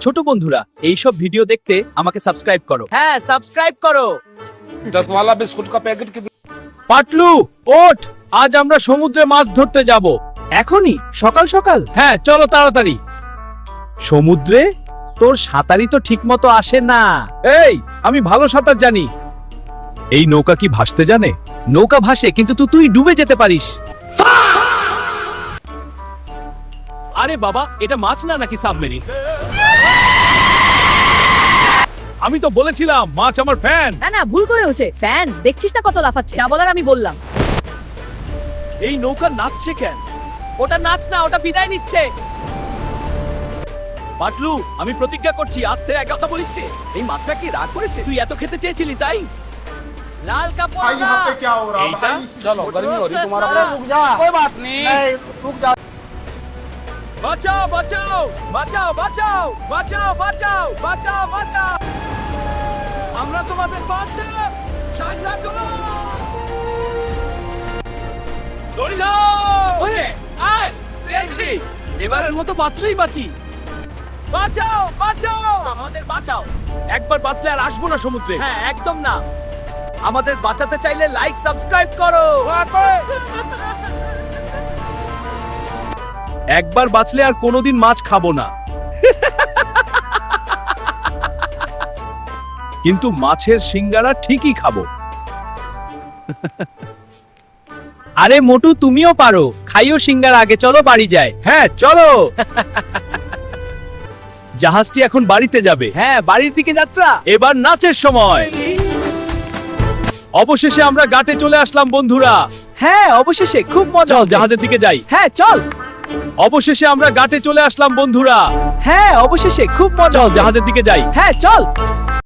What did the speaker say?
ছোট বন্ধুরা, এইসব ভিডিও দেখতে আমাকে সাবস্ক্রাইব করো। হ্যাঁ, সাবস্ক্রাইব করো। 10 वाला बिस्कुट का पैकेट कितना? পাটলু, ওঠ, আজ আমরা সমুদ্রে মাছ ধরতে যাব। এখনই? সকাল সকাল? হ্যাঁ, চলো তাড়াতাড়ি। সমুদ্রে? তোর সাঁতারই তো ঠিকমতো আসে না। এই, আমি ভালো সাঁতার জানি। এই নৌকা কি ভাসতে জানে? নৌকা ভাসে, কিন্তু তুই ডুবে যেতে পারিস। আরে বাবা, এটা মাছ না নাকি সাবমেরিন? আমি তো বলেছিলাম মাছ আমার ফ্যান। না না, ভুল করে হচ্ছে। ফ্যান দেখছিস না কত লাফাচ্ছে? যা বলার আমি বললাম। এই নৌকা নাচছে কেন? ওটা নাচ না, ওটা বিদায় নিচ্ছে। পাটলু, আমি প্রতিজ্ঞা করছি আজ থেকে এক কথা বলিস রে। এই মাছটা কি রাগ করেছে? তুই এত খেতে চেয়েছিলি তাই? লাল কাপড় भाई यहाँ पे क्या हो रहा है भाई? चलो गर्मी हो रही है तुम्हारा रुक जा। कोई बात नहीं रुक जा। বাঁচাও বাঁচাও বাঁচাও বাঁচাও বাঁচাও বাঁচাও বাঁচাও বাঁচাও, আমরা তোমাদের বাঁচাও, সাহায্য করো। দড়ি দাও। ওরে, আয়, পেয়েছি। এবারের মতো বাঁচলেই বাঁচি। বাঁচাও বাঁচাও, আমাদের বাঁচাও। একবার বাঁচলে আর আসবো না সমুদ্রে। হ্যাঁ, একদম না। আমাদের বাঁচাতে চাইলে লাইক সাবস্ক্রাইব করো। একবার বাঁচলে আর কোনোদিন মাছ খাবো না। কিন্তু মাছের সিঙ্গারা ঠিকই খাবো। আরে মোটু, তুমিও পারো। খাইও সিঙ্গারা আগে, চলো বাড়ি যায়। হ্যাঁ চলো। জাহাজটি এখন বাড়িতে যাবে। হ্যাঁ, বাড়ির দিকে যাত্রা। এবার নাচের সময়। অবশেষে আমরা ঘাটে চলে আসলাম বন্ধুরা। হ্যাঁ, অবশেষে খুব মজা। চল জাহাজের দিকে যাই। হ্যাঁ চল। অবশেষে আমরা ঘাটে চলে আসলাম বন্ধুরা। হ্যাঁ, অবশেষে খুব মজা। চল জাহাজের দিকে যাই। হ্যাঁ চল।